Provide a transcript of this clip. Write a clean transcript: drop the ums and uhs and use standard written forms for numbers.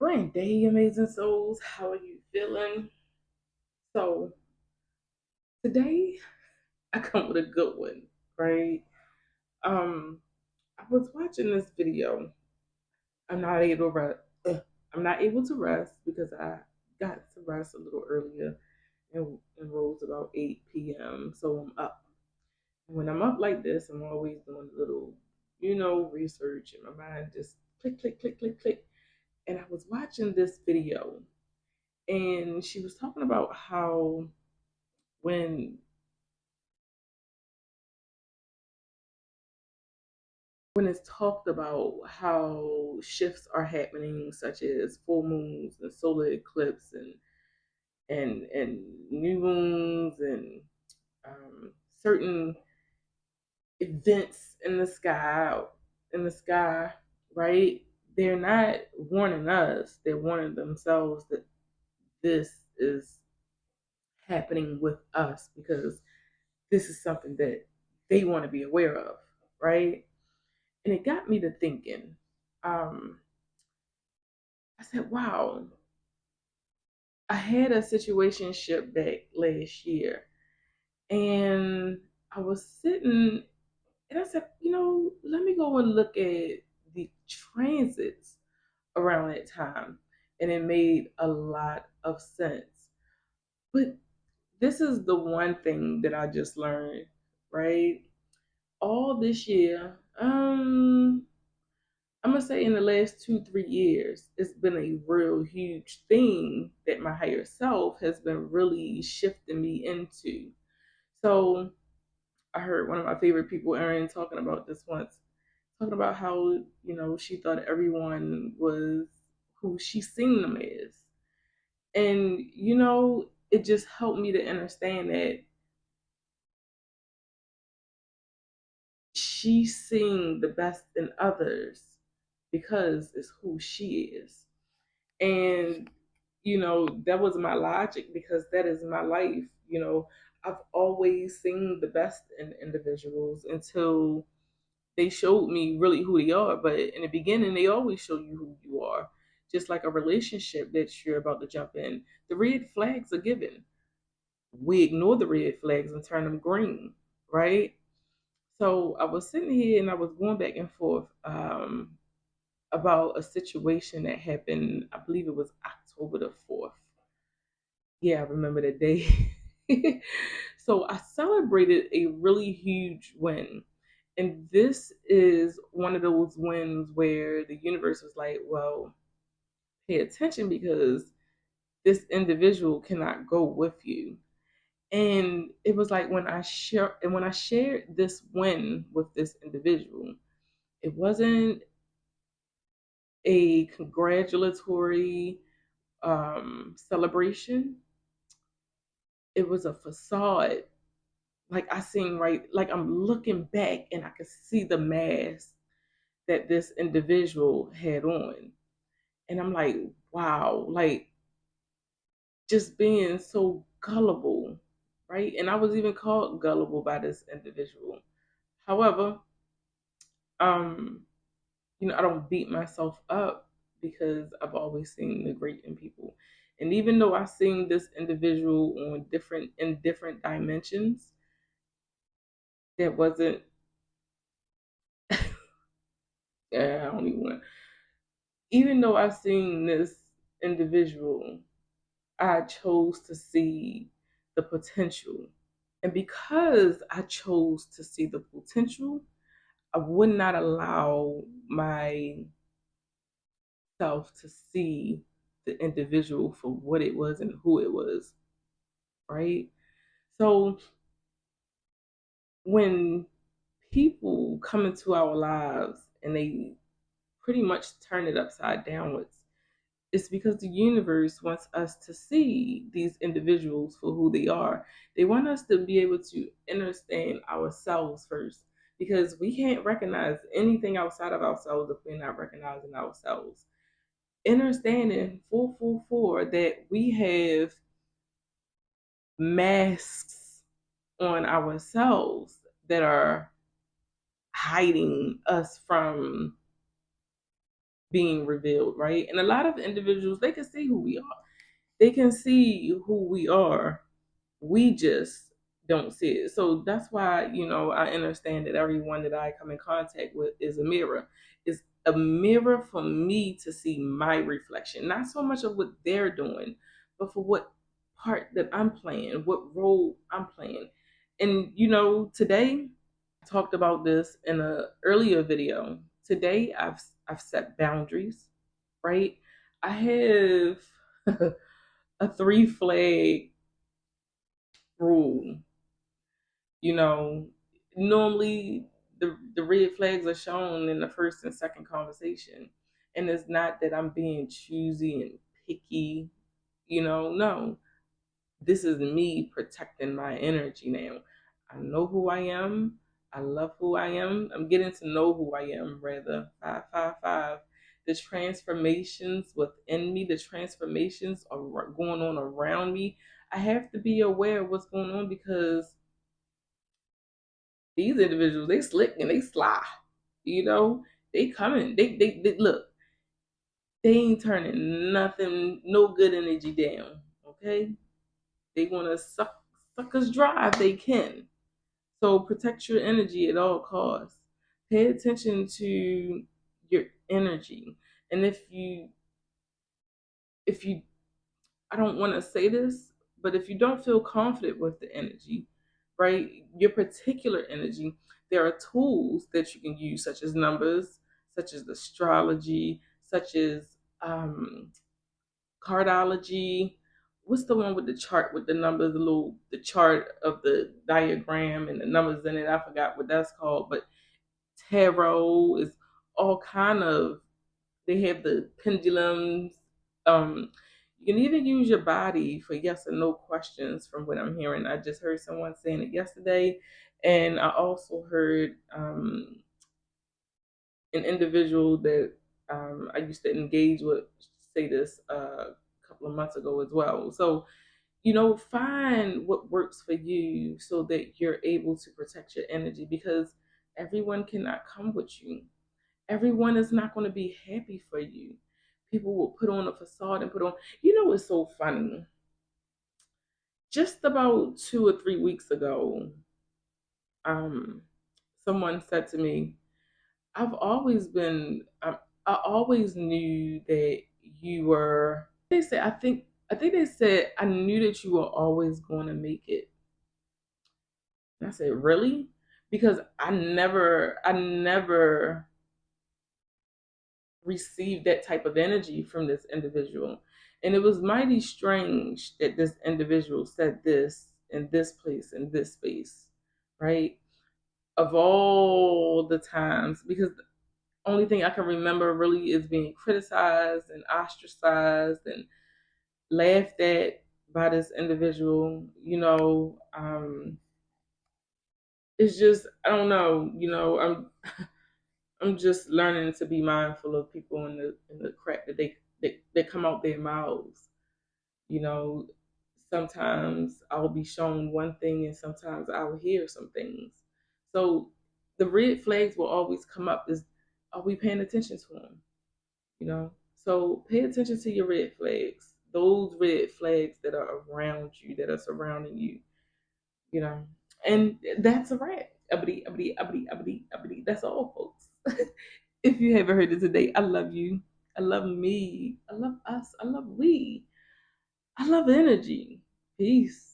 Great day, amazing souls. How are you feeling? So, today I come with a good one, right? Um, I was watching this video. I'm not able to rest. I'm not able to rest because I got to rest a little earlier and rose about 8 p.m. So I'm up. And when I'm up like this, I'm always doing a little, research in my mind, just click, click, click, click, click. And I was watching this video, and she was talking about how when it's talked about how shifts are happening, such as full moons and solar eclipse and new moons and certain events in the sky, right? They're not warning us; they're warning themselves that this is happening with us because this is something that they want to be aware of, right? And it got me to thinking. Um, I said, wow, I had a situationship back last year, and I was sitting and I said, let me go and look at the transits around that time. And it made a lot of sense. But this is the one thing that I just learned, right? All this year, I'm gonna say in the last 2, 3 years, it's been a real huge thing that my higher self has been really shifting me into. So I heard one of my favorite people, Erin, talking about this once, talking about how, she thought everyone was who she seen them as. And, it just helped me to understand that she's seeing the best in others because it's who she is. And that was my logic because that is my life. I've always seen the best in individuals until they showed me really who they are. But in the beginning, they always show you who you are. Just like a relationship that you're about to jump in, the red flags are given. We ignore the red flags and turn them green, right? So I was sitting here and I was going back and forth about a situation that happened. I believe it was October the 4th. Yeah, I remember the day. So I celebrated a really huge win. And this is one of those wins where the universe was like, well, pay attention because this individual cannot go with you. And it was like when I shared this win with this individual, it wasn't a congratulatory celebration. It was a facade. Like I seen right, like I'm looking back and I could see the mask that this individual had on. And I'm like, wow, like just being so gullible, right? And I was even called gullible by this individual. However, um, I don't beat myself up because I've always seen the great in people. And even though I've seen this individual in different dimensions, that wasn't I don't even want even though I've seen this individual, I chose to see the potential. And because I chose to see the potential, I would not allow myself to see the individual for what it was and who it was, right? So when people come into our lives and they pretty much turn it upside downwards, it's because the universe wants us to see these individuals for who they are. They want us to be able to understand ourselves first because we can't recognize anything outside of ourselves if we're not recognizing ourselves. Understanding full that we have masks on ourselves that are hiding us from being revealed, right? And a lot of individuals, they can see who we are. They can see who we are. We just don't see it. So that's why, I understand that everyone that I come in contact with is a mirror. It's a mirror for me to see my reflection, not so much of what they're doing, but for what part that I'm playing, what role I'm playing. And today I talked about this in a earlier video. Today I've set boundaries, right? I have a three flag rule. You know, normally the red flags are shown in the first and second conversation. And it's not that I'm being choosy and picky, no. This is me protecting my energy now. I know who I am. I love who I am. I'm getting to know who I am, rather. 555. The transformations within me, the transformations are going on around me. I have to be aware of what's going on, because these individuals, they slick and they sly. They coming. They look. They ain't turning nothing, no good energy down. Okay, they want to suck us dry if they can. So protect your energy at all costs. Pay attention to your energy. And if you I don't want to say this, but if you don't feel confident with the energy, right, your particular energy, there are tools that you can use, such as numbers, such as astrology, such as cardology. What's the one with the chart with the numbers, the chart of the diagram and the numbers in it? I forgot what that's called, but tarot is all kind of. They have the pendulums. You can even use your body for yes or no questions, from what I'm hearing. I just heard someone saying it yesterday, and I also heard an individual that I used to engage with say this a couple of months ago as well. So, find what works for you so that you're able to protect your energy, because everyone cannot come with you. Everyone is not going to be happy for you. People will put on a facade and put on, it's so funny. Just about 2 or 3 weeks ago, um, someone said to me, I've always been, I always knew that you were, they said, I think they said, I knew that you were always going to make it. And I said, really? Because I never received that type of energy from this individual. And it was mighty strange that this individual said this in this place, in this space, right? Of all the times, because the only thing I can remember really is being criticized and ostracized and laughed at by this individual. It's just, I don't know. I'm just learning to be mindful of people and the crap that they come out their mouths. You know, sometimes I'll be shown one thing and sometimes I'll hear some things. So the red flags will always come up. Is, are we paying attention to them? So pay attention to your red flags. Those red flags that are around you, that are surrounding you. You know, and that's a wrap. Uppity, uppity, uppity, uppity, uppity. That's all, folks. If you haven't heard it today, I love you. I love me. I love us. I love we. I love energy. Peace.